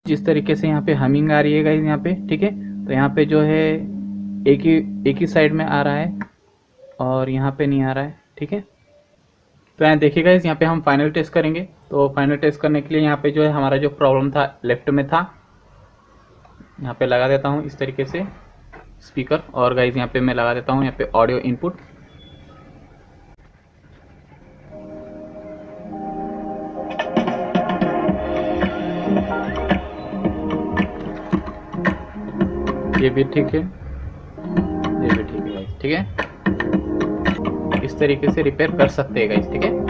जिस तरीके से यहाँ पे हमिंग आ रही है गाइस यहाँ पे, ठीक है। तो यहाँ पे जो है एक ही साइड में आ रहा है और यहाँ पे नहीं आ रहा है, ठीक है। तो यहाँ देखिए गाइस, यहाँ पे हम फाइनल टेस्ट करेंगे। तो फाइनल टेस्ट करने के लिए यहाँ पे जो है हमारा जो प्रॉब्लम था लेफ्ट में था, यहाँ पे लगा देता हूँ इस तरीके से स्पीकर। और गाइस यहाँ पे मैं लगा देता हूँ यहाँ पे ऑडियो इनपुट। ये भी ठीक है, ये भी ठीक है गाइस, ठीक है। इस तरीके से रिपेयर कर सकते हैं गाइस, ठीक है।